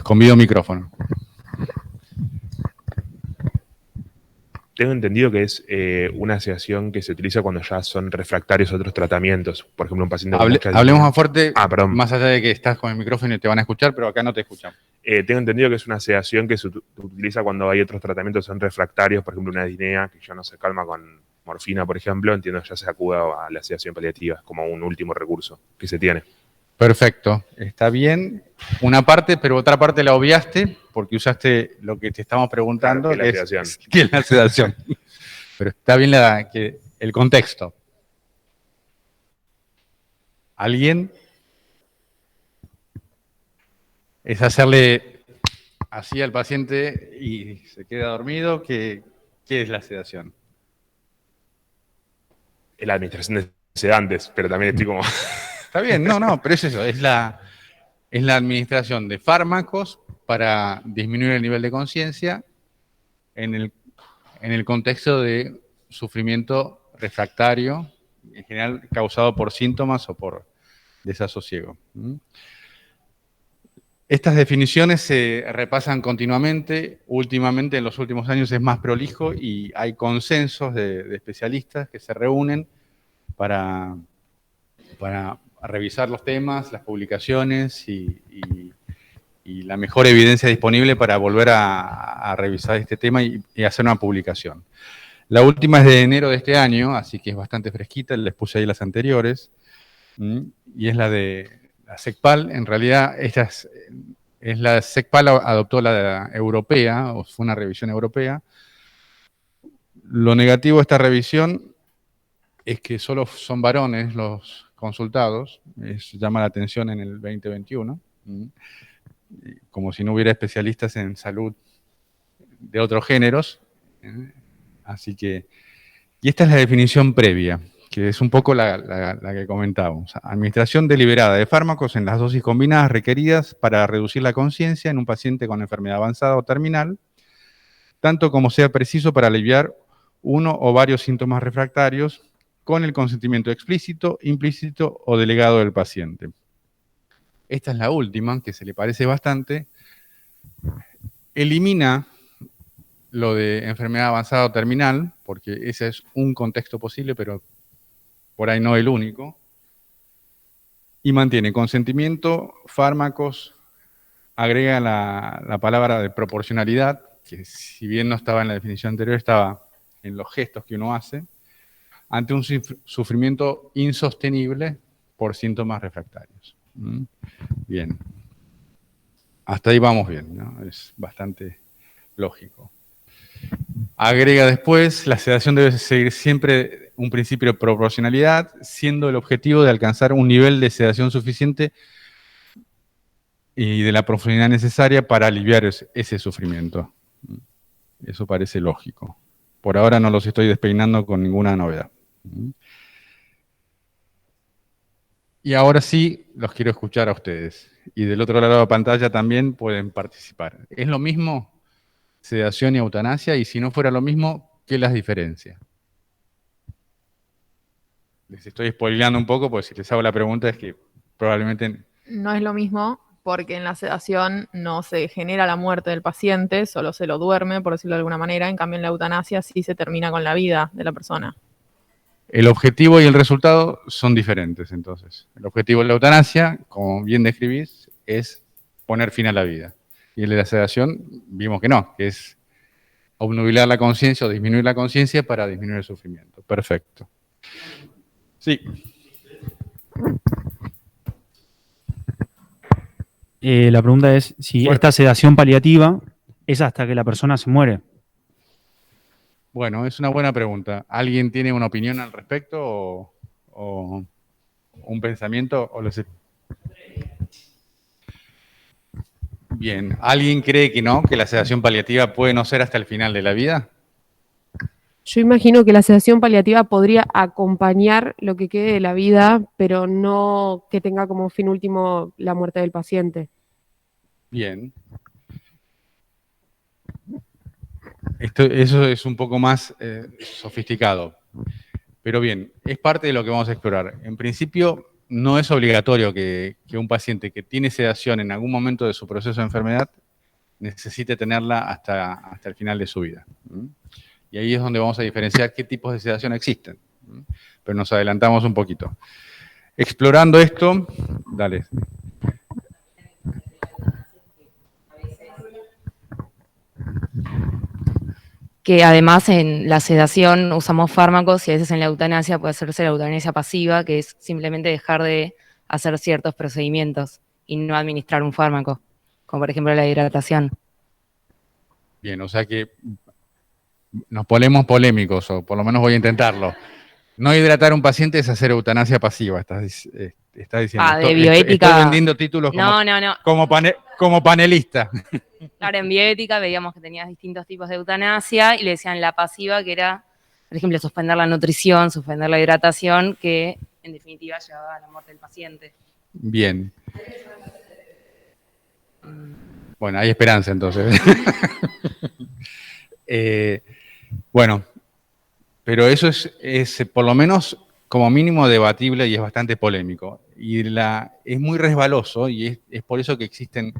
convido micrófono. Tengo entendido que es una sedación que se utiliza cuando ya son refractarios a otros tratamientos. Por ejemplo, un paciente con mucha Hablemos disnea. más fuerte, Perdón. más allá de que estás con el micrófono y te van a escuchar, pero acá no te escuchamos. Tengo entendido que es una sedación que se utiliza cuando hay otros tratamientos que son refractarios, por ejemplo, una disnea que ya no se calma con morfina, por ejemplo. Entiendo que ya se acude a la sedación paliativa como un último recurso que se tiene. Perfecto, está bien. Una parte, pero otra parte la obviaste porque usaste lo que te estamos preguntando, Claro, que que es la es ¿qué es la sedación? Pero está bien el contexto. ¿Alguien? Es hacerle así al paciente y se queda dormido. ¿Qué es la sedación? Es la administración de sedantes, pero también estoy como... Está bien, no, pero es eso, es la administración de fármacos para disminuir el nivel de conciencia en el contexto de sufrimiento refractario, en general causado por síntomas o por desasosiego. Estas definiciones se repasan continuamente. Últimamente, en los últimos años, es más prolijo y hay consensos de especialistas que se reúnen para revisar los temas, las publicaciones y la mejor evidencia disponible para volver a revisar este tema y hacer una publicación. La última es de enero de este año, así que es bastante fresquita, les puse ahí las anteriores, y es la de la SECPAL. En realidad, esta es la SECPAL adoptó la europea, o fue una revisión europea. Lo negativo de esta revisión es que solo son varones los consultados, llama la atención en el 2021, como si no hubiera especialistas en salud de otros géneros. Así que, y esta es la definición previa, que es un poco la que comentábamos. Administración deliberada de fármacos en las dosis combinadas requeridas para reducir la conciencia en un paciente con enfermedad avanzada o terminal, tanto como sea preciso para aliviar uno o varios síntomas refractarios con el consentimiento explícito, implícito o delegado del paciente. Esta es la última, que se le parece bastante. Elimina lo de enfermedad avanzada o terminal, porque ese es un contexto posible, pero por ahí no el único. Y mantiene consentimiento, fármacos, agrega la palabra de proporcionalidad, que si bien no estaba en la definición anterior, estaba en los gestos que uno hace, ante un sufrimiento insostenible por síntomas refractarios. Bien. Hasta ahí vamos bien, ¿no? Es bastante lógico. Agrega después, la sedación debe seguir siempre un principio de proporcionalidad, siendo el objetivo de alcanzar un nivel de sedación suficiente y de la profundidad necesaria para aliviar ese sufrimiento. Eso parece lógico. Por ahora no los estoy despeinando con ninguna novedad. Y ahora sí, los quiero escuchar a ustedes. Y del otro lado de la pantalla también pueden participar. ¿Es lo mismo sedación y eutanasia? Y si no fuera lo mismo, ¿qué las diferencia? Les estoy spoileando un poco, porque si les hago la pregunta es que probablemente... No es lo mismo porque en la sedación no se genera la muerte del paciente, solo se lo duerme, por decirlo de alguna manera. En cambio, en la eutanasia sí se termina con la vida de la persona. El objetivo y el resultado son diferentes, entonces. El objetivo de la eutanasia, como bien describís, es poner fin a la vida. Y el de la sedación, vimos que no, que es obnubilar la conciencia o disminuir la conciencia para disminuir el sufrimiento. Perfecto. Sí. La pregunta es si esta sedación paliativa es hasta que la persona se muere. Bueno, es una buena pregunta. ¿Alguien tiene una opinión al respecto o un pensamiento? Bien, ¿alguien cree que no, que la sedación paliativa puede no ser hasta el final de la vida? Yo imagino que la sedación paliativa podría acompañar lo que quede de la vida, pero no que tenga como fin último la muerte del paciente. Bien. Eso es un poco más sofisticado. Pero bien, es parte de lo que vamos a explorar. En principio, no es obligatorio que un paciente que tiene sedación en algún momento de su proceso de enfermedad necesite tenerla hasta el final de su vida. Y ahí es donde vamos a diferenciar qué tipos de sedación existen. Pero nos adelantamos un poquito. Explorando esto, dale. Que además en la sedación usamos fármacos y a veces en la eutanasia puede hacerse la eutanasia pasiva, que es simplemente dejar de hacer ciertos procedimientos y no administrar un fármaco, como por ejemplo la hidratación. Bien, o sea que nos ponemos polémicos, o por lo menos voy a intentarlo. No hidratar a un paciente es hacer eutanasia pasiva, estás diciendo. De bioética. Estoy vendiendo títulos como panelista. Claro, en bioética veíamos que tenías distintos tipos de eutanasia y le decían la pasiva, que era, por ejemplo, suspender la nutrición, suspender la hidratación, que en definitiva llevaba a la muerte del paciente. Bien. Bueno, hay esperanza entonces. Bueno, pero eso es por lo menos como mínimo debatible y es bastante polémico. Y es muy resbaloso y es por eso que existen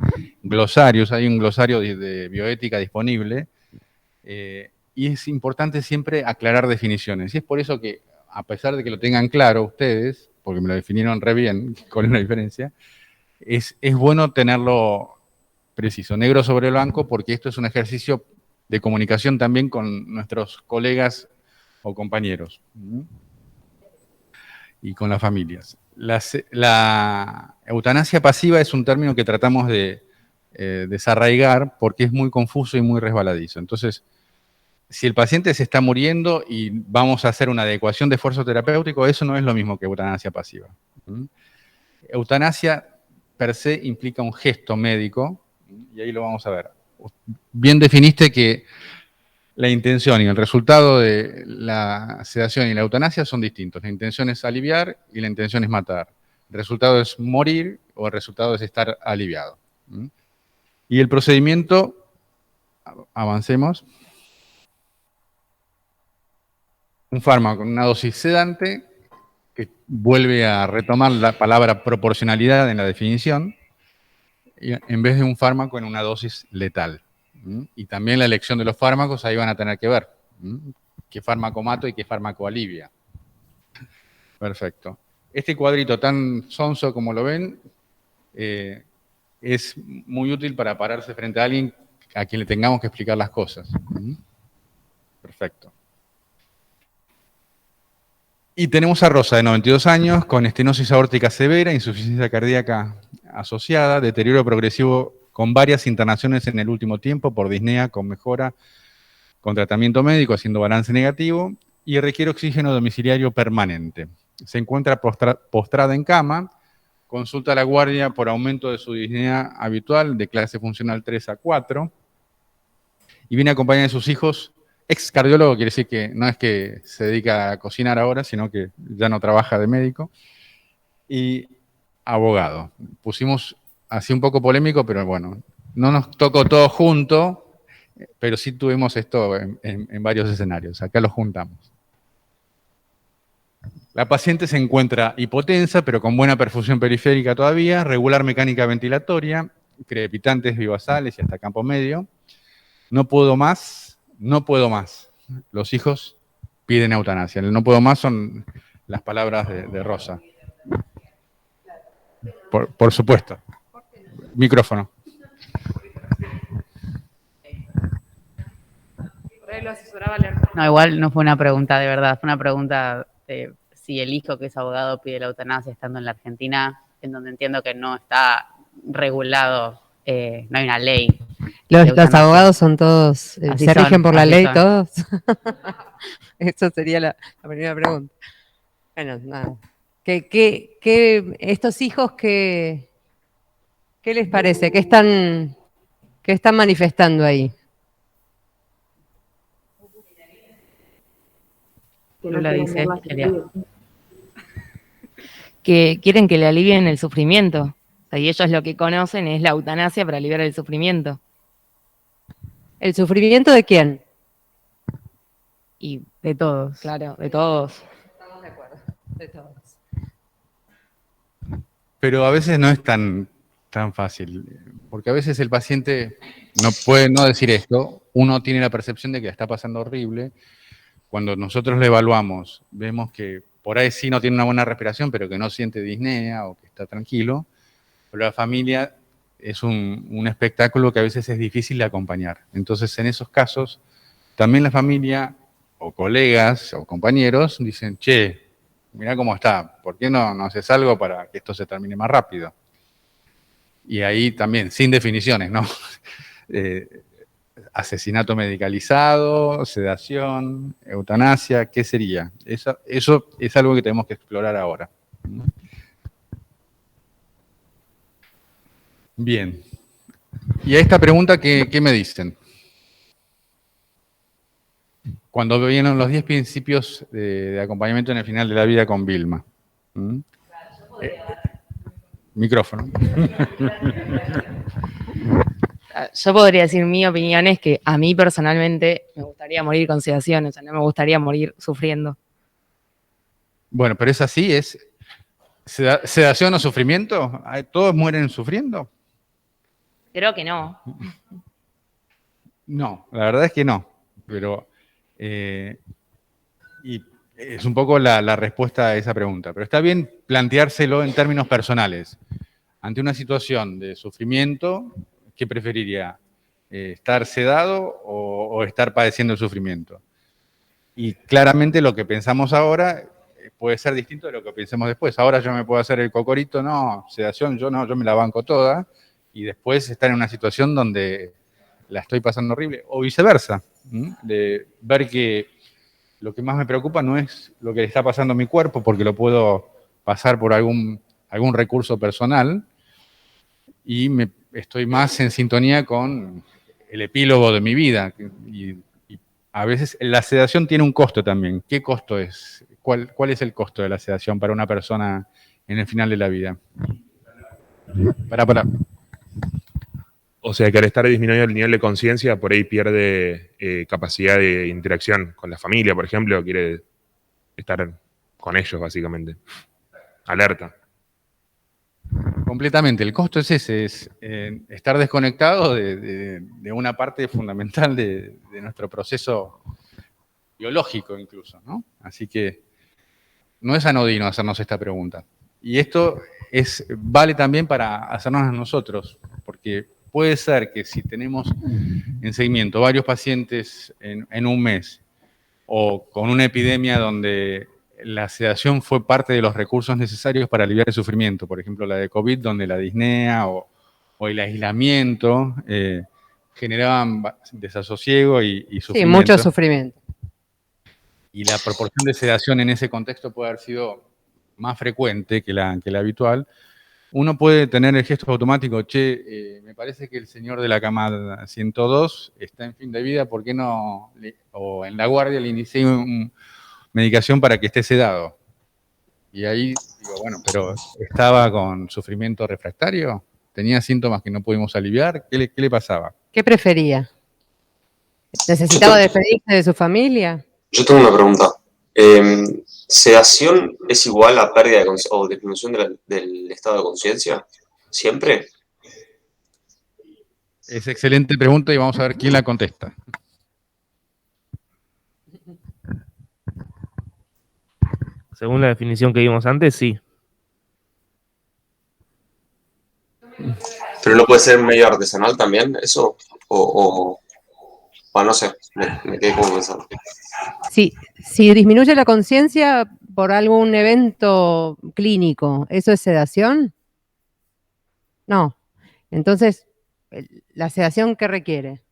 glosarios, hay un glosario de bioética disponible y es importante siempre aclarar definiciones. Y es por eso que, a pesar de que lo tengan claro ustedes, porque me lo definieron re bien, con una diferencia, es bueno tenerlo preciso, negro sobre blanco, porque esto es un ejercicio de comunicación también con nuestros colegas o compañeros y con las familias. La eutanasia pasiva es un término que tratamos de desarraigar porque es muy confuso y muy resbaladizo. Entonces, si el paciente se está muriendo y vamos a hacer una adecuación de esfuerzo terapéutico, eso no es lo mismo que eutanasia pasiva. Eutanasia per se implica un gesto médico, y ahí lo vamos a ver. Bien definiste que la intención y el resultado de la sedación y la eutanasia son distintos. La intención es aliviar y la intención es matar. El resultado es morir o el resultado es estar aliviado. Y el procedimiento, avancemos. Un fármaco con una dosis sedante, que vuelve a retomar la palabra proporcionalidad en la definición, en vez de un fármaco en una dosis letal. Y también la elección de los fármacos, ahí van a tener que ver qué fármaco mato y qué fármaco alivia. Perfecto. Este cuadrito tan sonso como lo ven, es muy útil para pararse frente a alguien a quien le tengamos que explicar las cosas. Perfecto. Y tenemos a Rosa, de 92 años, con estenosis aórtica severa, insuficiencia cardíaca asociada, deterioro progresivo con varias internaciones en el último tiempo por disnea con mejora, con tratamiento médico, haciendo balance negativo, y requiere oxígeno domiciliario permanente. Se encuentra postrada en cama, consulta a la guardia por aumento de su disnea habitual de clase funcional 3 a 4, y viene acompañada de sus hijos. Ex cardiólogo quiere decir que no es que se dedica a cocinar ahora, sino que ya no trabaja de médico. Y abogado. Pusimos así un poco polémico, pero bueno, no nos tocó todo junto, pero sí tuvimos esto en varios escenarios. Acá lo juntamos. La paciente se encuentra hipotensa, pero con buena perfusión periférica todavía, regular mecánica ventilatoria, crepitantes vivasales y hasta campo medio. No puedo más. No puedo más. Los hijos piden eutanasia. El no puedo más son las palabras de Rosa. Por supuesto. Micrófono. No, igual no fue una pregunta de verdad, fue una pregunta de si el hijo que es abogado pide la eutanasia estando en la Argentina, en donde entiendo que no está regulado, no hay una ley. Los abogados son todos, Así se rigen son, por la así ley son. todos. Eso sería la primera pregunta. Bueno, nada. Estos hijos, ¿qué les parece? ¿Qué están manifestando ahí? Lula dice, Que quieren que le alivien el sufrimiento. O sea, y ellos lo que conocen es la eutanasia para aliviar el sufrimiento. ¿El sufrimiento de quién? Y de todos. claro, de todos. Estamos de acuerdo, de todos. Pero a veces no es tan fácil, porque a veces el paciente no puede no decir esto, uno tiene la percepción de que la está pasando horrible. Cuando nosotros le evaluamos, vemos que por ahí sí no tiene una buena respiración, pero que no siente disnea o que está tranquilo, pero la familia es un espectáculo que a veces es difícil de acompañar. Entonces, en esos casos, también la familia o colegas o compañeros dicen, che, mirá cómo está, ¿por qué no haces algo para que esto se termine más rápido? Y ahí también, sin definiciones, ¿no? Asesinato medicalizado, sedación, eutanasia, ¿qué sería? Eso es algo que tenemos que explorar ahora. Bien. Y a esta pregunta, ¿qué me dicen? Cuando vienen los 10 principios de acompañamiento en el final de la vida con Vilma. Micrófono. Yo podría decir mi opinión es que a mí personalmente me gustaría morir con sedación, o sea, no me gustaría morir sufriendo. Bueno, pero es así, es sedación o sufrimiento. ¿Todos mueren sufriendo? Creo que no. No, la verdad es que no. Pero y es un poco la respuesta a esa pregunta. Pero está bien planteárselo en términos personales. Ante una situación de sufrimiento, ¿qué preferiría? ¿Estar sedado o estar padeciendo el sufrimiento? Y claramente lo que pensamos ahora puede ser distinto de lo que pensemos después. Ahora yo me puedo hacer el cocorito, no, sedación, yo no, yo me la banco toda, y después estar en una situación donde la estoy pasando horrible, o viceversa, de ver que lo que más me preocupa no es lo que le está pasando a mi cuerpo, porque lo puedo pasar por algún recurso personal, y estoy más en sintonía con el epílogo de mi vida. Y a veces la sedación tiene un costo también. ¿Qué costo es? ¿Cuál es el costo de la sedación para una persona en el final de la vida? Para. O sea, que al estar disminuido el nivel de conciencia, por ahí pierde capacidad de interacción con la familia, por ejemplo, quiere estar con ellos, básicamente. Alerta. Completamente. El costo es ese, es estar desconectado de una parte fundamental de nuestro proceso biológico incluso, ¿no? Así que no es anodino hacernos esta pregunta. Y esto vale también para hacernos a nosotros, porque puede ser que si tenemos en seguimiento varios pacientes en un mes, o con una epidemia donde la sedación fue parte de los recursos necesarios para aliviar el sufrimiento, por ejemplo la de COVID, donde la disnea o el aislamiento generaban desasosiego y sufrimiento. Sí, mucho sufrimiento. Y la proporción de sedación en ese contexto puede haber sido más frecuente que la habitual. Uno puede tener el gesto automático, che, me parece que el señor de la cama 102 está en fin de vida, ¿por qué no? O en la guardia le inicié una medicación para que esté sedado. Y ahí digo, bueno, pero ¿estaba con sufrimiento refractario? ¿Tenía síntomas que no pudimos aliviar? ¿Qué le pasaba? ¿Qué prefería? ¿Necesitaba despedirse de su familia? Yo tengo una pregunta. ¿Sedación es igual a pérdida de o disminución del estado de conciencia? ¿Siempre? Es excelente pregunta y vamos a ver quién la contesta. Según la definición que vimos antes, sí. ¿Pero no puede ser medio artesanal también eso? O no sé, me quedé como pensando. Sí, si disminuye la conciencia por algún evento clínico, ¿eso es sedación? No. Entonces, ¿la sedación qué requiere?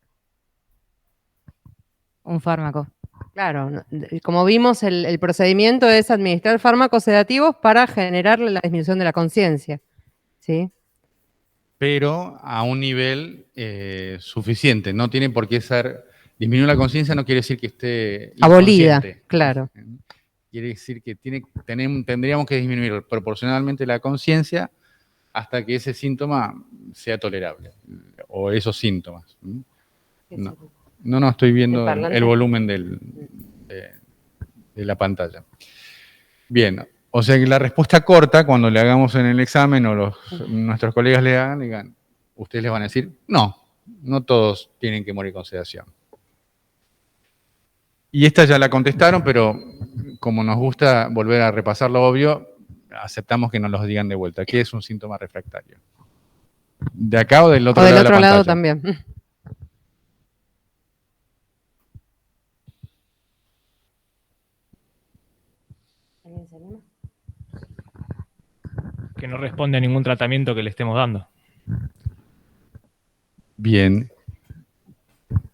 Un fármaco. Claro, como vimos, el procedimiento es administrar fármacos sedativos para generar la disminución de la conciencia, ¿sí? Pero a un nivel suficiente. No tiene por qué ser... Disminuir la conciencia no quiere decir que esté abolida, inconsciente. claro. Quiere decir que tendríamos que disminuir proporcionalmente la conciencia hasta que ese síntoma sea tolerable, o esos síntomas. No, estoy viendo el volumen de la pantalla. Bien, O sea que la respuesta corta, cuando le hagamos en el examen o nuestros colegas le hagan, digan, ustedes les van a decir, no todos tienen que morir con sedación. Y esta ya la contestaron, pero como nos gusta volver a repasar lo obvio, aceptamos que nos los digan de vuelta. ¿Qué es un síntoma refractario? ¿De acá o del otro lado de la pantalla? Del otro lado también. Que no responde a ningún tratamiento que le estemos dando. Bien.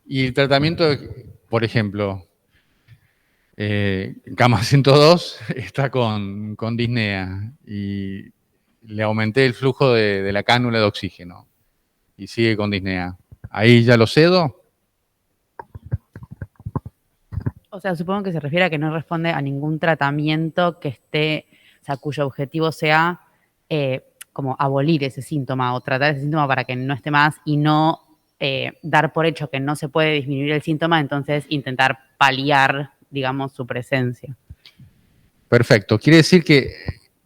Y el tratamiento, por ejemplo, cama 102 está con disnea y le aumenté el flujo de la cánula de oxígeno y sigue con disnea. ¿Ahí ya lo cedo? O sea, supongo que se refiere a que no responde a ningún tratamiento que esté, o sea, cuyo objetivo sea como abolir ese síntoma o tratar ese síntoma para que no esté más y no dar por hecho que no se puede disminuir el síntoma, entonces intentar paliar, digamos, su presencia. Perfecto. Quiere decir que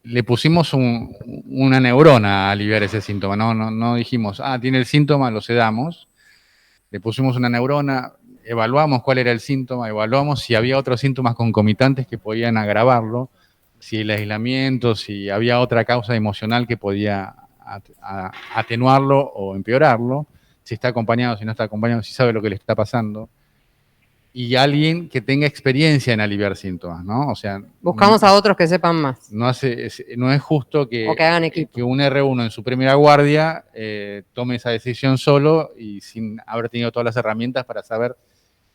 le pusimos una neurona a aliviar ese síntoma. No dijimos, tiene el síntoma, lo sedamos. Le pusimos una neurona, evaluamos cuál era el síntoma, evaluamos si había otros síntomas concomitantes que podían agravarlo, si el aislamiento, si había otra causa emocional que podía atenuarlo o empeorarlo, si está acompañado, si no está acompañado, si sabe lo que le está pasando. Y alguien que tenga experiencia en aliviar síntomas, ¿no? O sea, Buscamos a otros que sepan más. no es justo que hagan equipo. Que un R1 en su primera guardia tome esa decisión solo y sin haber tenido todas las herramientas para saber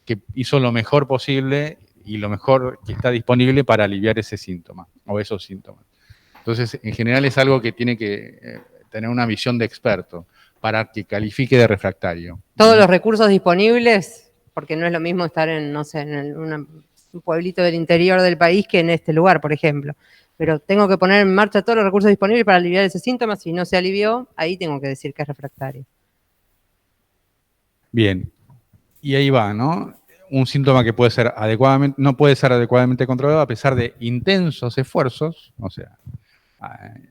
que hizo lo mejor posible y lo mejor que está disponible para aliviar ese síntoma o esos síntomas. Entonces, en general es algo que tiene que tener una visión de experto para que califique de refractario. Todos los recursos disponibles, porque no es lo mismo estar en, no sé, en un pueblito del interior del país que en este lugar, por ejemplo. Pero tengo que poner en marcha todos los recursos disponibles para aliviar ese síntoma. Si no se alivió, ahí tengo que decir que es refractario. Bien. Y ahí va, ¿no? Un síntoma que puede ser no puede ser adecuadamente controlado a pesar de intensos esfuerzos, o sea,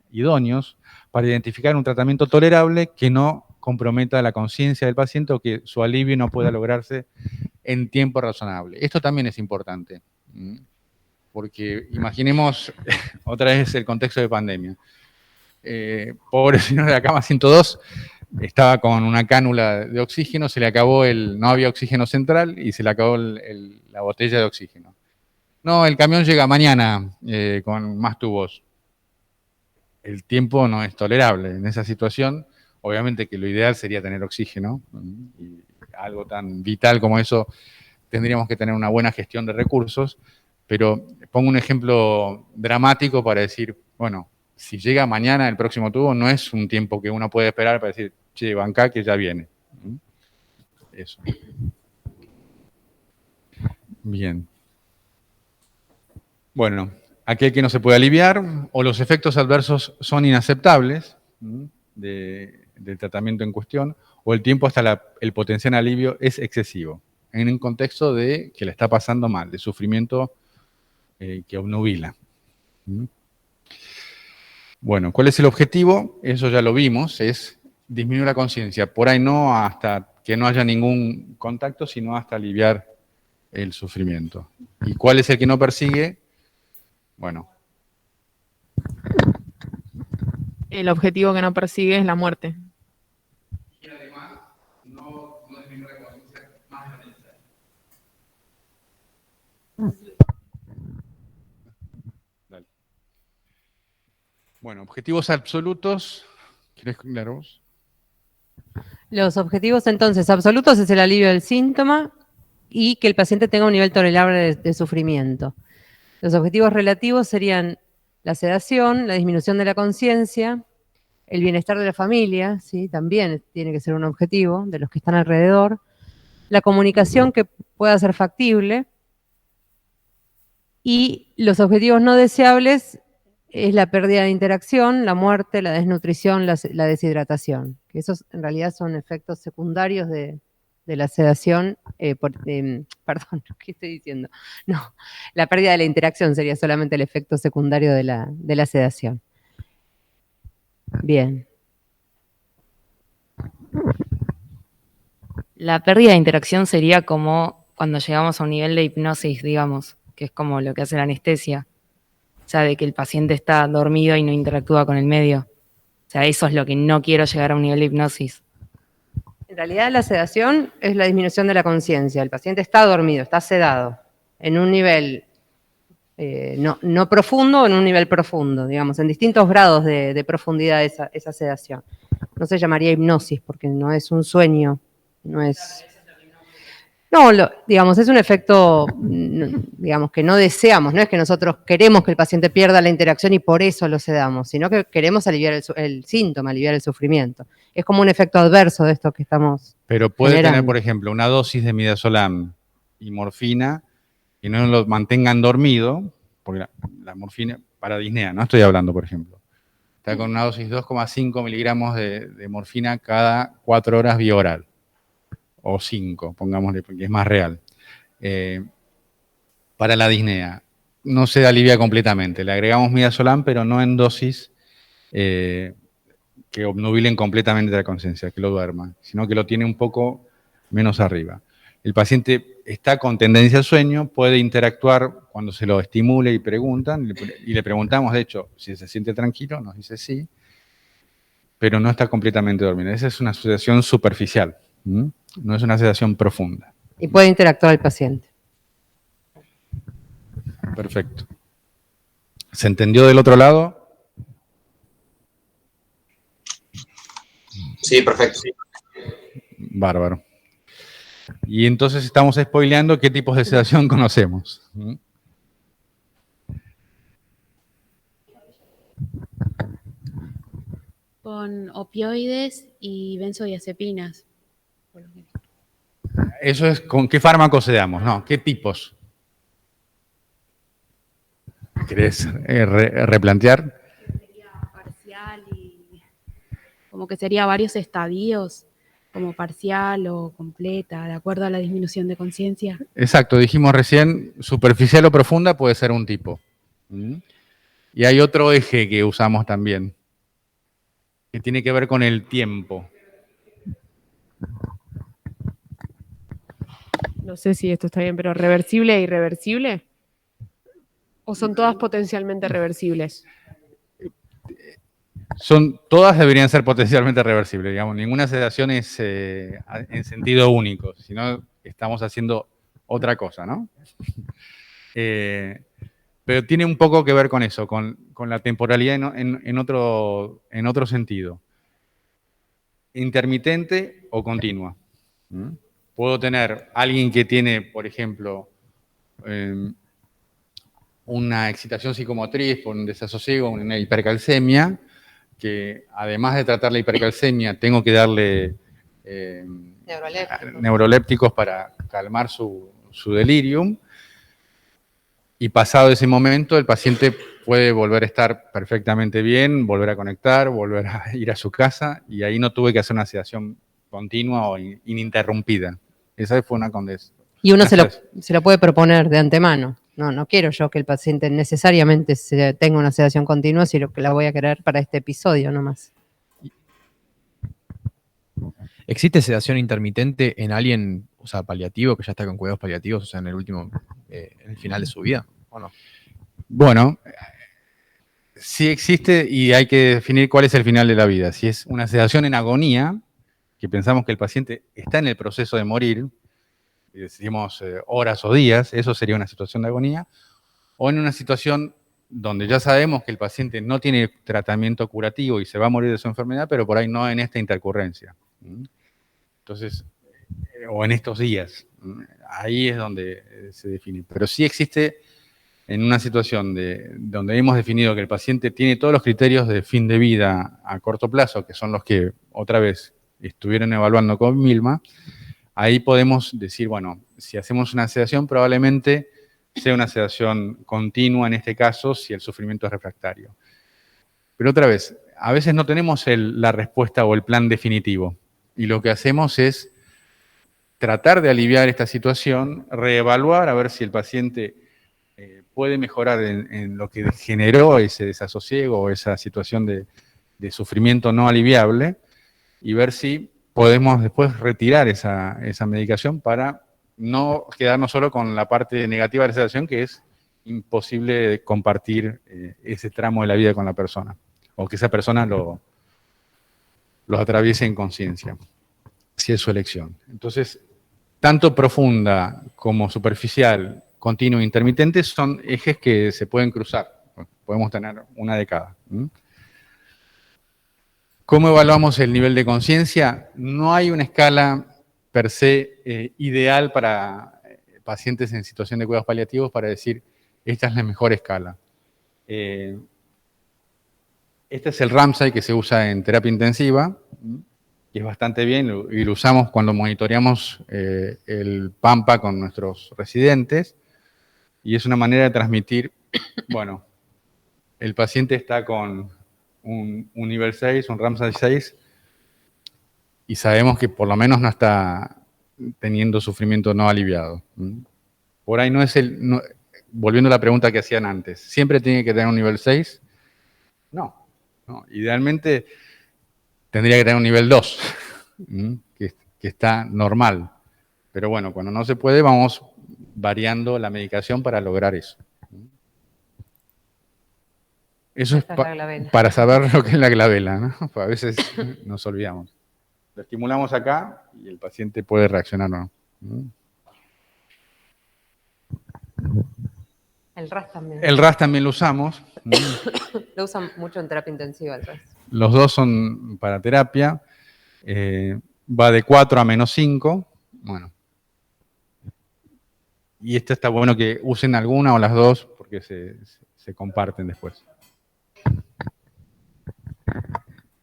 idóneos, para identificar un tratamiento tolerable que no comprometa la conciencia del paciente o que su alivio no pueda lograrse en tiempo razonable. Esto también es importante, porque imaginemos otra vez el contexto de pandemia. Pobre señor de la cama 102 estaba con una cánula de oxígeno, se le acabó no había oxígeno central y se le acabó la botella de oxígeno. No, el camión llega mañana con más tubos. El tiempo no es tolerable en esa situación. Obviamente que lo ideal sería tener oxígeno y algo tan vital como eso tendríamos que tener una buena gestión de recursos, pero pongo un ejemplo dramático para decir, bueno, si llega mañana el próximo tubo, no es un tiempo que uno puede esperar para decir, che, bancá que ya viene. Eso. Bien. Bueno, aquel que no se puede aliviar o los efectos adversos son inaceptables del tratamiento en cuestión o el tiempo hasta el potencial alivio es excesivo en un contexto de que le está pasando mal, de sufrimiento que obnubila. Bueno, ¿cuál es el objetivo? Eso ya lo vimos, es disminuir la conciencia. Por ahí no hasta que no haya ningún contacto, sino hasta aliviar el sufrimiento. ¿Y cuál es el que no persigue? Bueno. El objetivo que no persigue es la muerte. Y además, no disminuir la conciencia más de la necesaria. Dale. Bueno, objetivos absolutos. ¿Quieres claro vos? Los objetivos entonces absolutos es el alivio del síntoma y que el paciente tenga un nivel tolerable de sufrimiento. Los objetivos relativos serían la sedación, la disminución de la conciencia, el bienestar de la familia, ¿sí? También tiene que ser un objetivo de los que están alrededor, la comunicación que pueda ser factible y los objetivos no deseables es la pérdida de interacción, la muerte, la desnutrición, la deshidratación, que esos en realidad son efectos secundarios de de la sedación, perdón, ¿qué estoy diciendo? No, la pérdida de la interacción sería solamente el efecto secundario de la sedación. Bien. La pérdida de interacción sería como cuando llegamos a un nivel de hipnosis, digamos, que es como lo que hace la anestesia. O sea, de que el paciente está dormido y no interactúa con el medio. O sea, eso es lo que no quiero llegar a un nivel de hipnosis. En realidad la sedación es la disminución de la conciencia. El paciente está dormido, está sedado, en un nivel no profundo o en un nivel profundo, digamos, en distintos grados de profundidad esa sedación. No se llamaría hipnosis porque no es un sueño, no es... No, digamos, es un efecto, digamos, que no deseamos, no es que nosotros queremos que el paciente pierda la interacción y por eso lo sedamos, sino que queremos aliviar el síntoma, aliviar el sufrimiento. Es como un efecto adverso de esto que estamos Pero puede generando. tener, por ejemplo, una dosis de midazolam y morfina y no lo mantengan dormido, porque la morfina, para disnea, no estoy hablando, por ejemplo, está con una dosis 2,5 miligramos de morfina cada 4 horas vía oral. O 5, pongámosle, porque es más real. Para la disnea, no se alivia completamente. Le agregamos midazolam, pero no en dosis que obnubilen completamente la conciencia, que lo duerma, sino que lo tiene un poco menos arriba. El paciente está con tendencia al sueño, puede interactuar cuando se lo estimule y preguntan, y le preguntamos, de hecho, si se siente tranquilo, nos dice sí, pero no está completamente dormido. Esa es una sedación superficial. No es una sedación profunda. Y puede interactuar el paciente. Perfecto. ¿Se entendió del otro lado? Sí, perfecto. Bárbaro. Y entonces estamos spoileando qué tipos de sedación conocemos. Con opioides y benzodiazepinas. Eso es con qué fármacos sedamos, ¿no? ¿Qué tipos? ¿Querés replantear? Sería parcial y como que sería varios estadios, como parcial o completa, de acuerdo a la disminución de conciencia. Exacto, dijimos recién, superficial o profunda puede ser un tipo. Y hay otro eje que usamos también, que tiene que ver con el tiempo. No sé si esto está bien, pero ¿reversible e irreversible? ¿O son todas potencialmente reversibles? Todas deberían ser potencialmente reversibles, digamos. Ninguna sedación es en sentido único, sino estamos haciendo otra cosa, ¿no? Pero tiene un poco que ver con eso, con la temporalidad en otro sentido. Intermitente o continua. Puedo tener alguien que tiene, por ejemplo, una excitación psicomotriz por un desasosiego, una hipercalcemia, que además de tratar la hipercalcemia, tengo que darle neurolépticos para calmar su delirium. Y pasado ese momento, el paciente puede volver a estar perfectamente bien, volver a conectar, volver a ir a su casa, y ahí no tuve que hacer una sedación continua o ininterrumpida. Esa fue una condesa. Y uno se lo puede proponer de antemano. No quiero yo que el paciente necesariamente tenga una sedación continua, sino que la voy a querer para este episodio nomás. ¿Existe sedación intermitente en alguien, o sea, paliativo, que ya está con cuidados paliativos, o sea, en el final de su vida, o no? Bueno, sí existe y hay que definir cuál es el final de la vida. Si es una sedación en agonía, que pensamos que el paciente está en el proceso de morir, y decimos horas o días, eso sería una situación de agonía, o en una situación donde ya sabemos que el paciente no tiene tratamiento curativo y se va a morir de su enfermedad, pero por ahí no en esta intercurrencia. Entonces, o en estos días, ahí es donde se define. Pero sí existe en una situación donde hemos definido que el paciente tiene todos los criterios de fin de vida a corto plazo, que son los que otra vez estuvieron evaluando con Milma, ahí podemos decir, bueno, si hacemos una sedación, probablemente sea una sedación continua en este caso, si el sufrimiento es refractario. Pero otra vez, a veces no tenemos la respuesta o el plan definitivo. Y lo que hacemos es tratar de aliviar esta situación, reevaluar a ver si el paciente puede mejorar en lo que generó ese desasosiego o esa situación de sufrimiento no aliviable y ver si podemos después retirar esa medicación para no quedarnos solo con la parte negativa de la sedación, que es imposible compartir ese tramo de la vida con la persona, o que esa persona lo atraviese en conciencia, si es su elección. Entonces, tanto profunda como superficial, continua e intermitente son ejes que se pueden cruzar. Podemos tener una de cada. ¿Cómo evaluamos el nivel de conciencia? No hay una escala per se ideal para pacientes en situación de cuidados paliativos para decir, esta es la mejor escala. Este es el Ramsay que se usa en terapia intensiva, que es bastante bien, y lo usamos cuando monitoreamos el PAMPA con nuestros residentes, y es una manera de transmitir, bueno, el paciente está con un nivel 6, un Ramsay 6, y sabemos que por lo menos no está teniendo sufrimiento no aliviado. Por ahí no es volviendo a la pregunta que hacían antes, ¿siempre tiene que tener un nivel 6? No. Idealmente tendría que tener un nivel 2, que está normal. Pero bueno, cuando no se puede, vamos variando la medicación para lograr eso. Eso es para saber lo que es la glabela, ¿no? A veces nos olvidamos. Lo estimulamos acá y el paciente puede reaccionar o no. El RAS también. El RAS también lo usamos. Lo usan mucho en terapia intensiva el RAS. Los dos son para terapia. Va de 4 a -5. Bueno. Y esto está bueno que usen alguna o las dos porque se comparten después.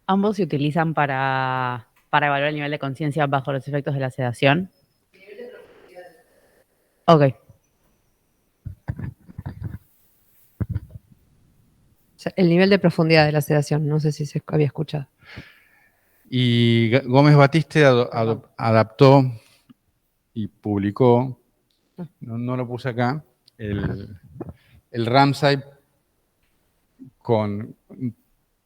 ¿Ambos se utilizan para evaluar el nivel de conciencia bajo los efectos de la sedación? Ok. El nivel de profundidad de la sedación, no sé si se había escuchado. Y Gómez Batiste adaptó y publicó, no lo puse acá, el Ramsay con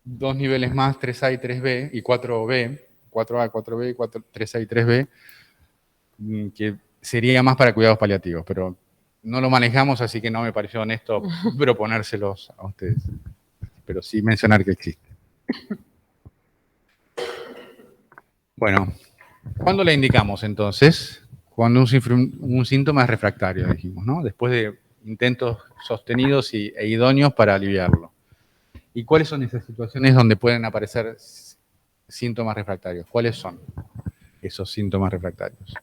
2 niveles más, 3A y 3B, y 4B, 4A, 4B, 3A y 3B, que sería más para cuidados paliativos, pero no lo manejamos, así que no me pareció honesto proponérselos a ustedes, pero sí mencionar que existe. Bueno, ¿cuándo le indicamos entonces? Cuando un síntoma es refractario, dijimos, ¿no? Después de intentos sostenidos e idóneos para aliviarlo. ¿Y cuáles son esas situaciones donde pueden aparecer síntomas refractarios? ¿Cuáles son esos síntomas refractarios?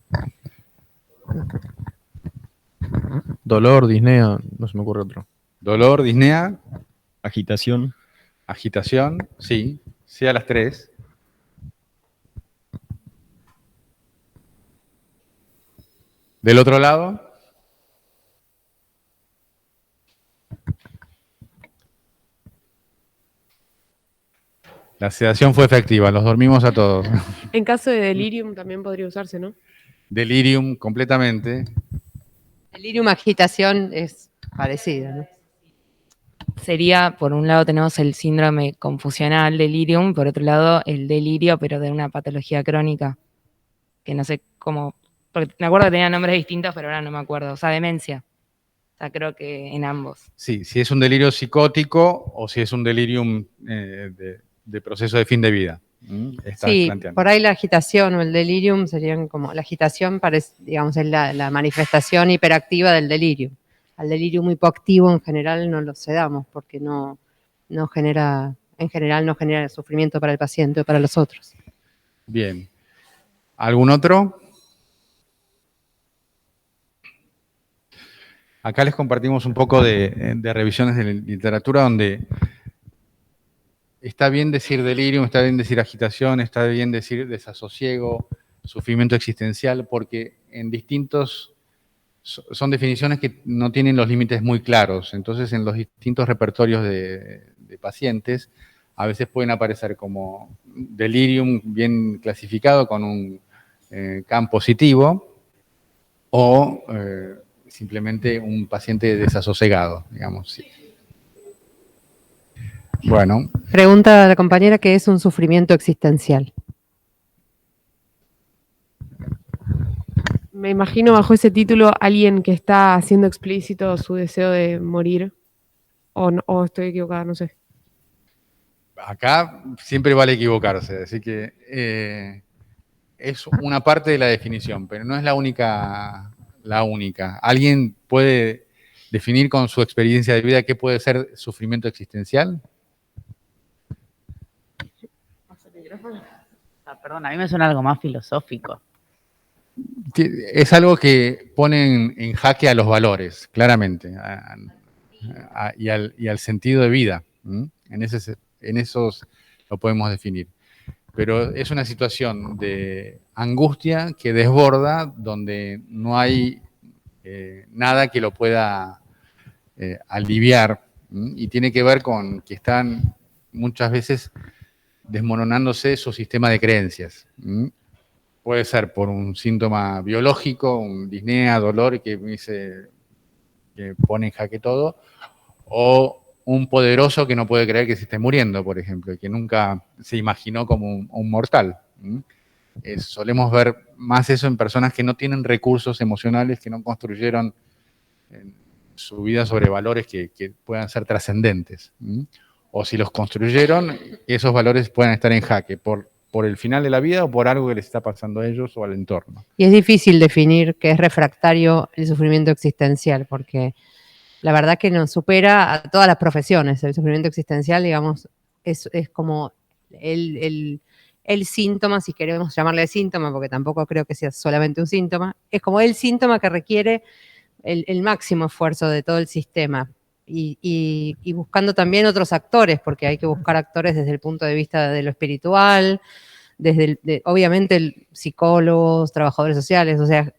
Dolor, disnea, no se me ocurre otro. Dolor, disnea. Agitación. Agitación, sí. Sí a las 3. Del otro lado. La sedación fue efectiva, los dormimos a todos. En caso de delirium también podría usarse, ¿no? Delirium, completamente. Delirium, agitación es parecido, ¿no? Sería, por un lado tenemos el síndrome confusional delirium, por otro lado el delirio, pero de una patología crónica, que no sé cómo, porque me acuerdo que tenía nombres distintos, pero ahora no me acuerdo, o sea, demencia. O sea, creo que en ambos. Sí, si es un delirio psicótico o si es un delirium de proceso de fin de vida. Sí, por ahí la agitación o el delirium serían como, la agitación digamos, es la manifestación hiperactiva del delirio. Al delirium hipoactivo en general no lo sedamos porque no genera, en general no genera sufrimiento para el paciente o para los otros. Bien. ¿Algún otro? Acá les compartimos un poco de revisiones de literatura donde está bien decir delirium, está bien decir agitación, está bien decir desasosiego, sufrimiento existencial, porque en distintos son definiciones que no tienen los límites muy claros. Entonces, en los distintos repertorios de pacientes, a veces pueden aparecer como delirium bien clasificado con un CAM positivo, o simplemente un paciente desasosegado, digamos. Sí. Bueno. Pregunta a la compañera qué es un sufrimiento existencial. Me imagino bajo ese título alguien que está haciendo explícito su deseo de morir. O estoy equivocada, no sé. Acá siempre vale equivocarse, así que es una parte de la definición, pero no es la única. ¿Alguien puede definir con su experiencia de vida qué puede ser sufrimiento existencial? Perdón, a mí me suena algo más filosófico. Es algo que pone en jaque a los valores, claramente, y al sentido de vida. En esos lo podemos definir. Pero es una situación de angustia que desborda, donde no hay nada que lo pueda aliviar, y tiene que ver con que están muchas veces desmoronándose su sistema de creencias. Puede ser por un síntoma biológico, un disnea, dolor que pone en jaque todo, o un poderoso que no puede creer que se esté muriendo, por ejemplo, y que nunca se imaginó como un mortal. Solemos ver más eso en personas que no tienen recursos emocionales, que no construyeron su vida sobre valores que puedan ser trascendentes. O si los construyeron, esos valores puedan estar en jaque por el final de la vida o por algo que les está pasando a ellos o al entorno. Y es difícil definir qué es refractario el sufrimiento existencial, porque la verdad que nos supera a todas las profesiones. El sufrimiento existencial, digamos, es como el síntoma, si queremos llamarle síntoma, porque tampoco creo que sea solamente un síntoma, es como el síntoma que requiere el máximo esfuerzo de todo el sistema. Y buscando también otros actores, porque hay que buscar actores desde el punto de vista de lo espiritual, obviamente psicólogos, trabajadores sociales, o sea,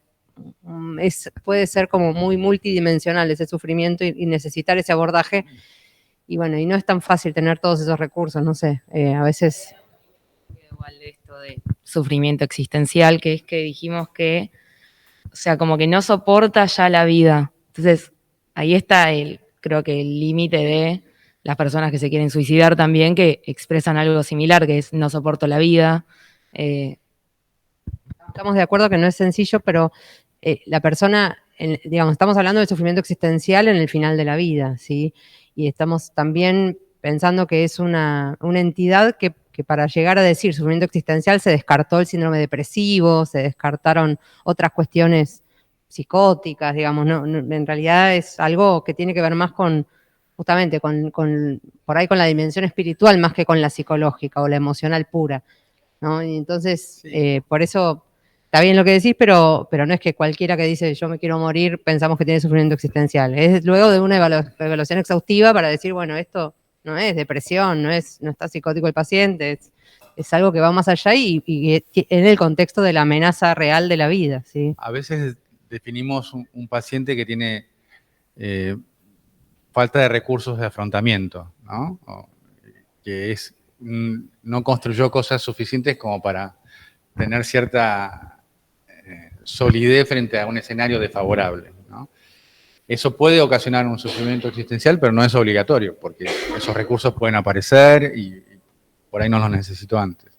puede ser como muy multidimensional ese sufrimiento y necesitar ese abordaje. Y bueno, y no es tan fácil tener todos esos recursos, no sé, a veces... Igual de esto de sufrimiento existencial, que es que dijimos que, o sea, como que no soporta ya la vida. Entonces, ahí está creo que el límite de las personas que se quieren suicidar también, que expresan algo similar, que es no soporto la vida. Estamos de acuerdo que no es sencillo, pero la persona, digamos, estamos hablando del sufrimiento existencial en el final de la vida, ¿sí? Y estamos también pensando que es una entidad que para llegar a decir sufrimiento existencial se descartó el síndrome depresivo, se descartaron otras cuestiones psicóticas, digamos, no, en realidad es algo que tiene que ver más con, justamente, por ahí con la dimensión espiritual más que con la psicológica o la emocional pura, ¿no? Y entonces, sí. Por eso está bien lo que decís, pero no es que cualquiera que dice yo me quiero morir pensamos que tiene sufrimiento existencial. Es luego de una evaluación exhaustiva para decir, bueno, esto no es depresión, no está psicótico el paciente, es algo que va más allá y en el contexto de la amenaza real de la vida, ¿sí? A veces definimos un paciente que tiene falta de recursos de afrontamiento, ¿no? Que no construyó cosas suficientes como para tener cierta solidez frente a un escenario desfavorable, ¿no? Eso puede ocasionar un sufrimiento existencial, pero no es obligatorio, porque esos recursos pueden aparecer y por ahí no los necesito antes.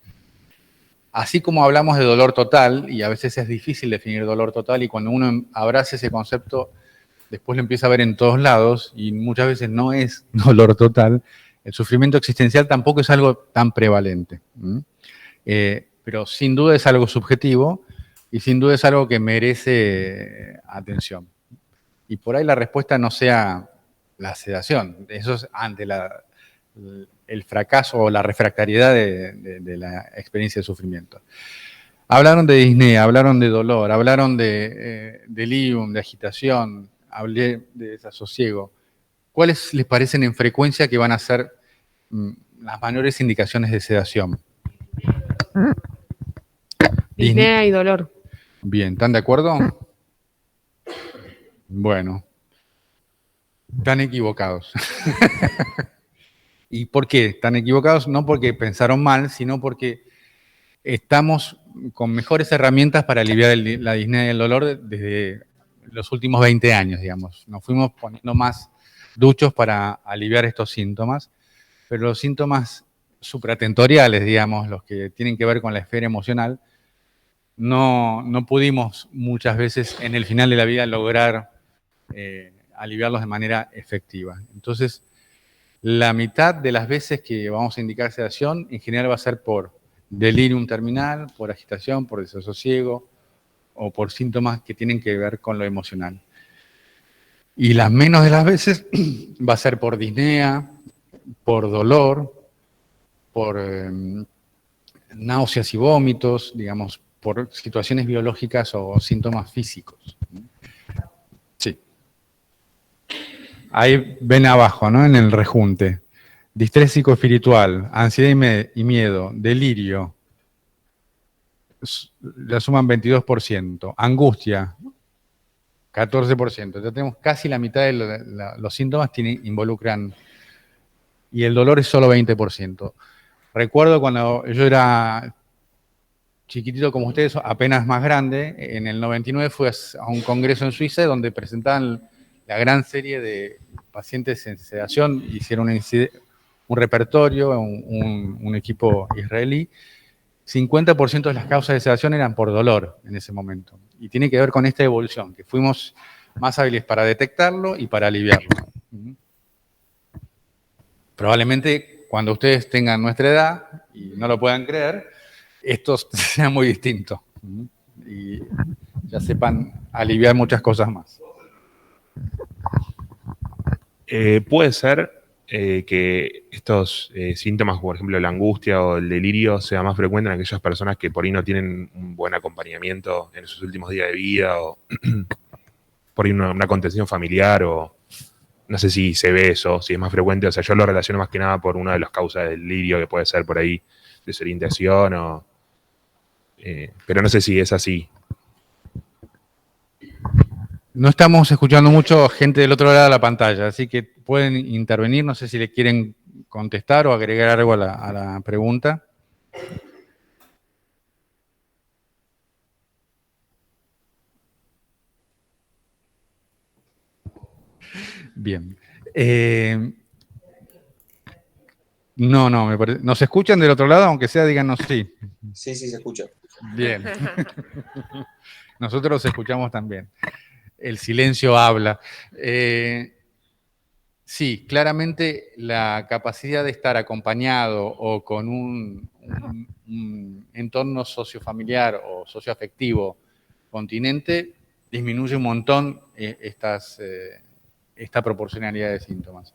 Así como hablamos de dolor total, y a veces es difícil definir dolor total, y cuando uno abraza ese concepto, después lo empieza a ver en todos lados, y muchas veces no es dolor total, el sufrimiento existencial tampoco es algo tan prevalente. Pero sin duda es algo subjetivo, y sin duda es algo que merece atención. Y por ahí la respuesta no sea la sedación, eso es ante el fracaso o la refractariedad de la experiencia de sufrimiento. Hablaron de disnea, hablaron de dolor, hablaron de delirium, de agitación, hablé de desasosiego. ¿Cuáles les parecen en frecuencia que van a ser las mayores indicaciones de sedación? Disnea y dolor. Bien, ¿están de acuerdo? Bueno, están equivocados. ¿Y por qué están equivocados? No porque pensaron mal, sino porque estamos con mejores herramientas para aliviar la disnea y el dolor desde los últimos 20 años, digamos. Nos fuimos poniendo más duchos para aliviar estos síntomas, pero los síntomas supratentoriales, digamos, los que tienen que ver con la esfera emocional, no pudimos muchas veces en el final de la vida lograr aliviarlos de manera efectiva. Entonces, la mitad de las veces que vamos a indicar sedación, en general va a ser por delirium terminal, por agitación, por desasosiego o por síntomas que tienen que ver con lo emocional. Y las menos de las veces va a ser por disnea, por dolor, por náuseas y vómitos, digamos, por situaciones biológicas o síntomas físicos. Sí. Ahí ven abajo, ¿no? En el rejunte. Distrés psicoespiritual, ansiedad y miedo, delirio, la suman 22%, angustia, 14%. Ya tenemos casi la mitad de los síntomas involucran, y el dolor es solo 20%. Recuerdo cuando yo era chiquitito como ustedes, apenas más grande, en el 99 fui a un congreso en Suiza donde presentaban la gran serie de pacientes en sedación, hicieron un repertorio, un equipo israelí. 50% de las causas de sedación eran por dolor en ese momento. Y tiene que ver con esta evolución, que fuimos más hábiles para detectarlo y para aliviarlo. Probablemente cuando ustedes tengan nuestra edad y no lo puedan creer, esto sea muy distinto. Y ya sepan aliviar muchas cosas más. Puede ser que estos síntomas, por ejemplo, la angustia o el delirio, sea más frecuente en aquellas personas que por ahí no tienen un buen acompañamiento en sus últimos días de vida, o por ahí una contención familiar, o no sé si se ve eso, si es más frecuente. O sea, yo lo relaciono más que nada por una de las causas del delirio, que puede ser por ahí desorientación, pero no sé si es así. No estamos escuchando mucho gente del otro lado de la pantalla, así que pueden intervenir. No sé si le quieren contestar o agregar algo a la pregunta. Bien. No, me parece. ¿Nos escuchan del otro lado? Aunque sea, díganos sí. Sí, se escucha. Bien. Nosotros escuchamos también. El silencio habla. Sí, claramente la capacidad de estar acompañado o con un entorno sociofamiliar o socioafectivo continente disminuye un montón esta proporcionalidad de síntomas.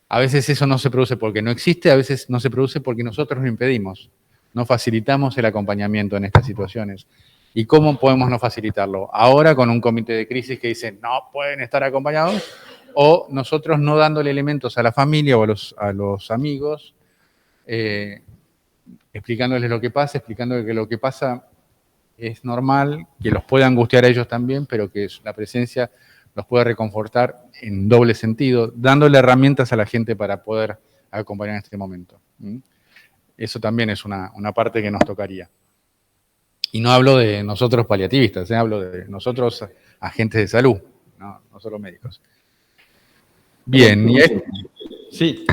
A veces eso no se produce porque no existe, a veces no se produce porque nosotros lo impedimos. No facilitamos el acompañamiento en estas situaciones. ¿Y cómo podemos no facilitarlo? Ahora con un comité de crisis que dice no pueden estar acompañados, o nosotros no dándole elementos a la familia o a los amigos, explicándoles lo que pasa, explicándoles que lo que pasa es normal, que los puede angustiar a ellos también, pero que la presencia los puede reconfortar en doble sentido, dándole herramientas a la gente para poder acompañar en este momento. Eso también es una parte que nos tocaría. Y no hablo de nosotros paliativistas, hablo de nosotros agentes de salud, no solo médicos. Bien, sí.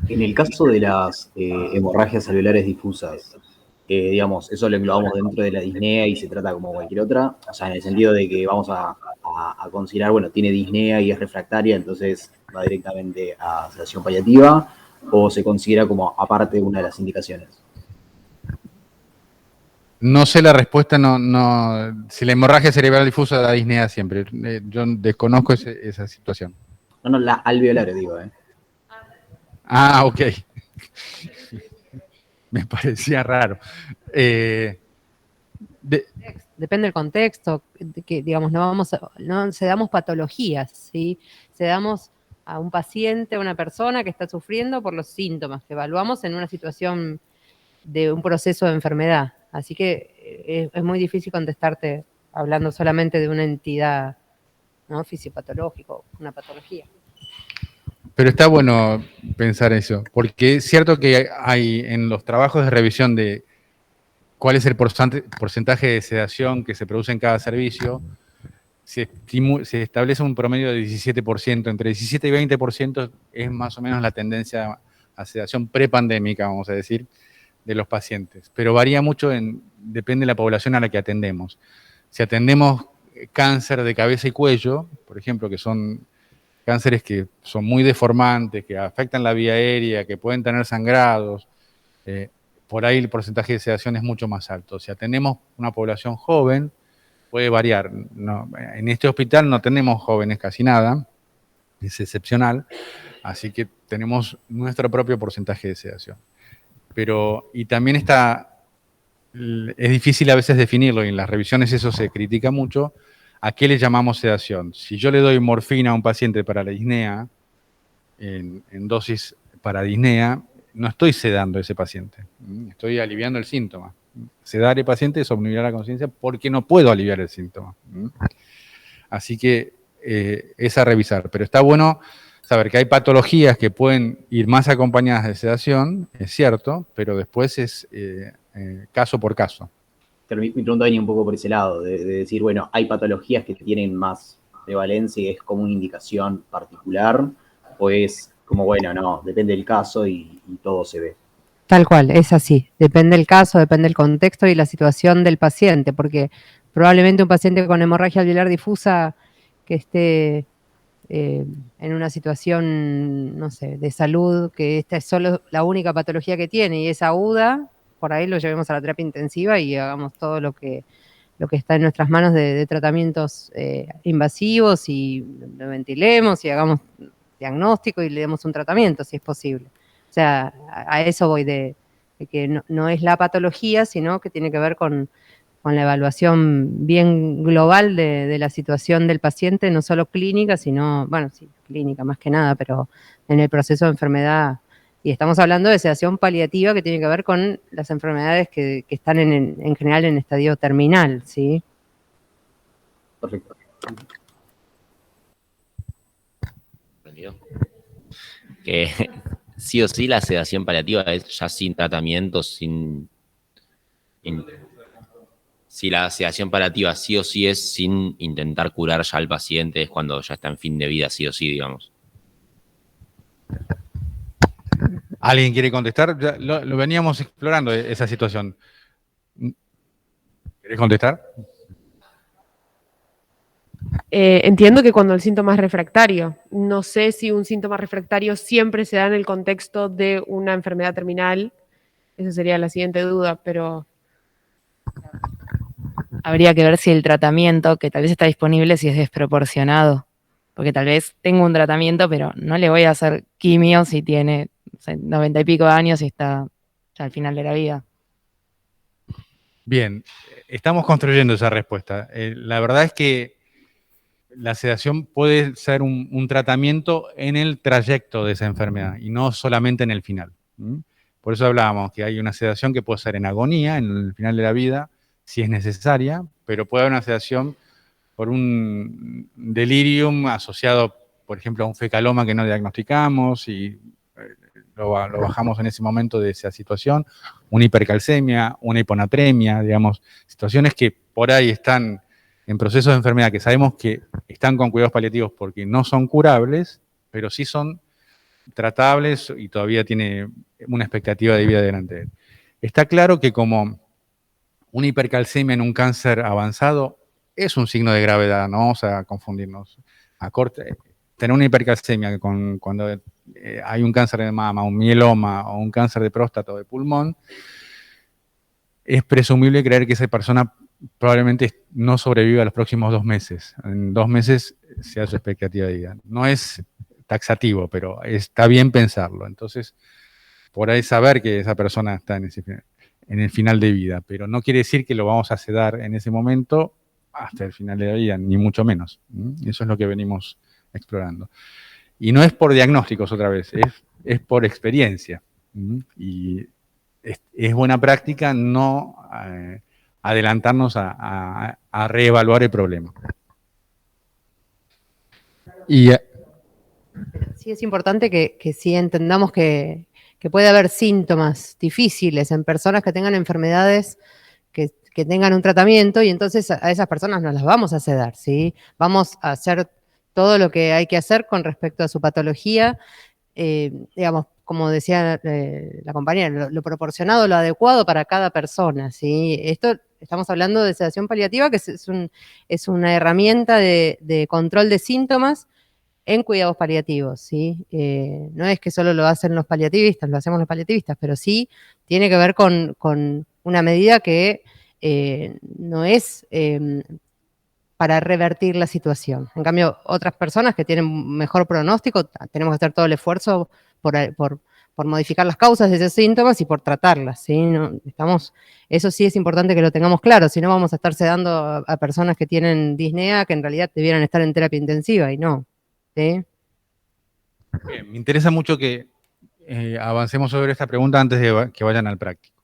En el caso de las hemorragias alveolares difusas, digamos, eso lo englobamos dentro de la disnea y se trata como cualquier otra, o sea, en el sentido de que vamos a considerar, bueno, tiene disnea y es refractaria, entonces va directamente a sedación paliativa, o se considera como aparte una de las indicaciones. No sé la respuesta, si la hemorragia cerebral difusa da disnea siempre. Yo desconozco esa situación. No, la alveolar, digo, Ah, ok. Me parecía raro. Depende del contexto, que digamos, no sedamos patologías, ¿sí? Sedamos a un paciente, a una persona que está sufriendo por los síntomas que evaluamos en una situación de un proceso de enfermedad. Así que es muy difícil contestarte hablando solamente de una entidad, ¿no? Fisiopatológico, una patología. Pero está bueno pensar eso, porque es cierto que hay en los trabajos de revisión de cuál es el porcentaje de sedación que se produce en cada servicio, se establece un promedio de 17%, entre 17 y 20% es más o menos la tendencia a sedación prepandémica, vamos a decir, de los pacientes. Pero varía mucho, depende de la población a la que atendemos. Si atendemos cáncer de cabeza y cuello, por ejemplo, que son cánceres que son muy deformantes, que afectan la vía aérea, que pueden tener sangrados, por ahí el porcentaje de sedación es mucho más alto. Si atendemos una población joven, puede variar. No, en este hospital no tenemos jóvenes casi nada, es excepcional, así que tenemos nuestro propio porcentaje de sedación. Y también es difícil a veces definirlo, y en las revisiones eso se critica mucho, ¿a qué le llamamos sedación? Si yo le doy morfina a un paciente para la disnea, en dosis para disnea, no estoy sedando a ese paciente, estoy aliviando el síntoma. Sedar al paciente es obnubilar la conciencia porque no puedo aliviar el síntoma. Así que es a revisar, pero está bueno saber que hay patologías que pueden ir más acompañadas de sedación, es cierto, pero después es caso por caso. Pero mi pregunta venía un poco por ese lado, de decir, bueno, hay patologías que tienen más prevalencia y es como una indicación particular, o es como, bueno, no, depende del caso y todo se ve. Tal cual, es así. Depende del caso, depende del contexto y la situación del paciente, porque probablemente un paciente con hemorragia alveolar difusa que esté en una situación, no sé, de salud, que esta es solo la única patología que tiene y es aguda, por ahí lo llevemos a la terapia intensiva y hagamos todo lo que está en nuestras manos de tratamientos invasivos y lo ventilemos y hagamos diagnóstico y le demos un tratamiento si es posible. O sea, a eso voy de que no es la patología, sino que tiene que ver con la evaluación bien global de la situación del paciente, no solo clínica, sino, bueno, sí, clínica más que nada, pero en el proceso de enfermedad. Y estamos hablando de sedación paliativa que tiene que ver con las enfermedades que están en general en estadio terminal, ¿sí? Perfecto. Que sí o sí la sedación paliativa es ya sin tratamiento, si la sedación paliativa sí o sí es sin intentar curar ya al paciente, es cuando ya está en fin de vida, sí o sí, digamos. ¿Alguien quiere contestar? Ya lo veníamos explorando esa situación. ¿Querés contestar? Entiendo que cuando el síntoma es refractario, no sé si un síntoma refractario siempre se da en el contexto de una enfermedad terminal, esa sería la siguiente duda, pero Habría que ver si el tratamiento que tal vez está disponible, si es desproporcionado, porque tal vez tengo un tratamiento, pero no le voy a hacer quimio si tiene, no sé, 90 y pico de años y está ya al final de la vida. Bien, estamos construyendo esa respuesta. La verdad es que la sedación puede ser un tratamiento en el trayecto de esa enfermedad y no solamente en el final. Por eso hablábamos que hay una sedación que puede ser en agonía, en el final de la vida, si es necesaria, pero puede haber una sedación por un delirium asociado, por ejemplo, a un fecaloma que no diagnosticamos y lo bajamos en ese momento de esa situación, una hipercalcemia, una hiponatremia, digamos, situaciones que por ahí están en procesos de enfermedad que sabemos que están con cuidados paliativos porque no son curables, pero sí son tratables y todavía tiene una expectativa de vida delante de él. Está claro que como una hipercalcemia en un cáncer avanzado es un signo de gravedad, no vamos a confundirnos. Tener una hipercalcemia cuando hay un cáncer de mama, un mieloma o un cáncer de próstata o de pulmón, es presumible creer que esa persona probablemente no sobreviva los próximos 2 meses. En 2 meses sea su expectativa de vida. No es taxativo, pero está bien pensarlo. Entonces, por ahí saber que esa persona está en el final de vida, pero no quiere decir que lo vamos a sedar en ese momento hasta el final de la vida, ni mucho menos. Eso es lo que venimos explorando. Y no es por diagnósticos otra vez, es por experiencia. Y es buena práctica no adelantarnos a reevaluar el problema. Y sí es importante que sí entendamos que puede haber síntomas difíciles en personas que tengan enfermedades que que tengan un tratamiento y entonces a esas personas no las vamos a sedar, ¿sí? Vamos a hacer todo lo que hay que hacer con respecto a su patología, digamos, como decía la compañera, lo proporcionado, lo adecuado para cada persona, ¿sí? Esto, estamos hablando de sedación paliativa, que es una herramienta de control de síntomas en cuidados paliativos, ¿sí? No es que solo lo hacen los paliativistas, lo hacemos los paliativistas, pero sí tiene que ver con una medida que no es para revertir la situación. En cambio, otras personas que tienen mejor pronóstico, tenemos que hacer todo el esfuerzo por modificar las causas de esos síntomas y por tratarlas, ¿sí? No, eso sí es importante que lo tengamos claro, si no vamos a estar sedando a personas que tienen disnea, que en realidad debieran estar en terapia intensiva y no, ¿sí? Bien, me interesa mucho que avancemos sobre esta pregunta antes de que vayan al práctico.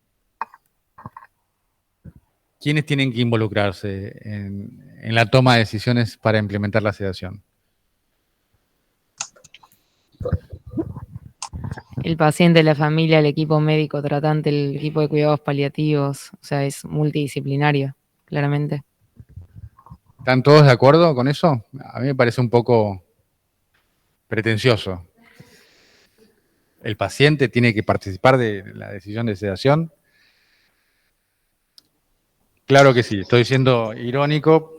¿Quiénes tienen que involucrarse en la toma de decisiones para implementar la sedación? El paciente, la familia, el equipo médico tratante, el equipo de cuidados paliativos, o sea, es multidisciplinario, claramente. ¿Están todos de acuerdo con eso? A mí me parece un poco pretencioso. ¿El paciente tiene que participar de la decisión de sedación? Claro que sí, estoy siendo irónico,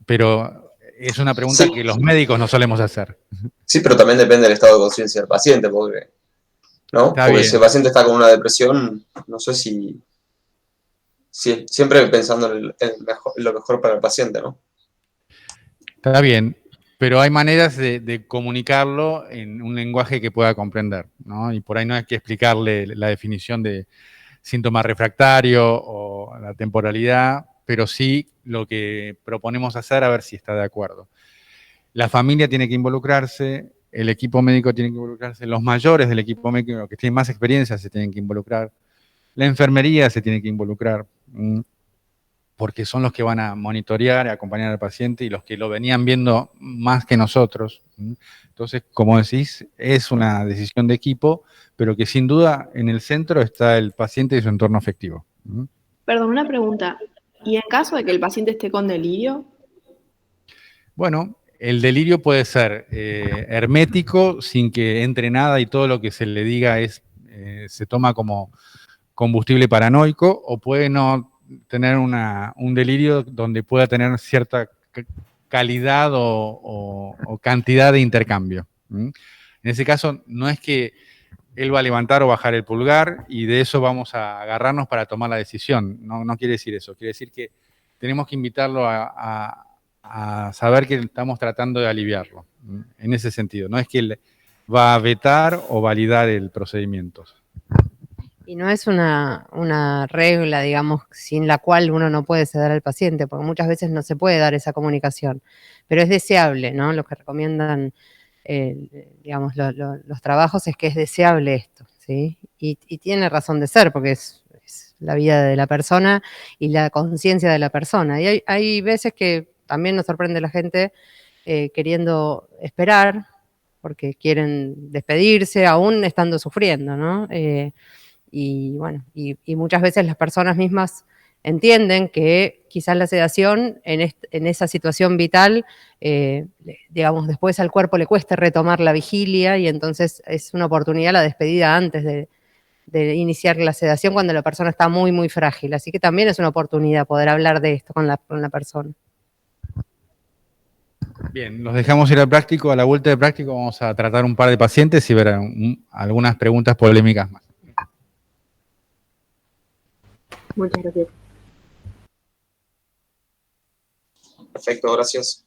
pero es una pregunta Sí. que los médicos no solemos hacer. Sí, pero también depende del estado de conciencia del paciente, porque, ¿no? Está Porque bien. si el paciente está con una depresión, no sé si siempre pensando en lo mejor para el paciente, ¿no? Está bien, pero hay maneras de comunicarlo en un lenguaje que pueda comprender, ¿no? Y por ahí no hay que explicarle la definición de síntoma refractario o la temporalidad, pero sí lo que proponemos hacer, a ver si está de acuerdo. La familia tiene que involucrarse, el equipo médico tiene que involucrarse, los mayores del equipo médico que tienen más experiencia se tienen que involucrar, la enfermería se tiene que involucrar, porque son los que van a monitorear y acompañar al paciente y los que lo venían viendo más que nosotros. Entonces, como decís, es una decisión de equipo, pero que sin duda en el centro está el paciente y su entorno afectivo. Perdón, una pregunta. ¿Y en caso de que el paciente esté con delirio? Bueno, el delirio puede ser hermético, sin que entre nada y todo lo que se le diga se toma como combustible paranoico, o puede no tener un delirio donde pueda tener cierta calidad o cantidad de intercambio. En ese caso, no es que él va a levantar o bajar el pulgar y de eso vamos a agarrarnos para tomar la decisión. No quiere decir eso. Quiere decir que tenemos que invitarlo a saber que estamos tratando de aliviarlo. En ese sentido. No es que él va a vetar o validar el procedimiento. Y no es una regla, digamos, sin la cual uno no puede sedar al paciente, porque muchas veces no se puede dar esa comunicación, pero es deseable, ¿no? Lo que recomiendan, digamos, los trabajos es que es deseable esto, ¿sí? Y tiene razón de ser, porque es la vida de la persona y la conciencia de la persona. Y hay veces que también nos sorprende la gente queriendo esperar, porque quieren despedirse, aún estando sufriendo, ¿no? Y bueno, y muchas veces las personas mismas entienden que quizás la sedación en esa situación vital, digamos, después al cuerpo le cueste retomar la vigilia y entonces es una oportunidad la despedida antes de iniciar la sedación cuando la persona está muy, muy frágil. Así que también es una oportunidad poder hablar de esto con la persona. Bien, los dejamos ir al práctico. A la vuelta de práctico vamos a tratar un par de pacientes y ver algunas preguntas polémicas más. Muchas gracias. Perfecto, gracias.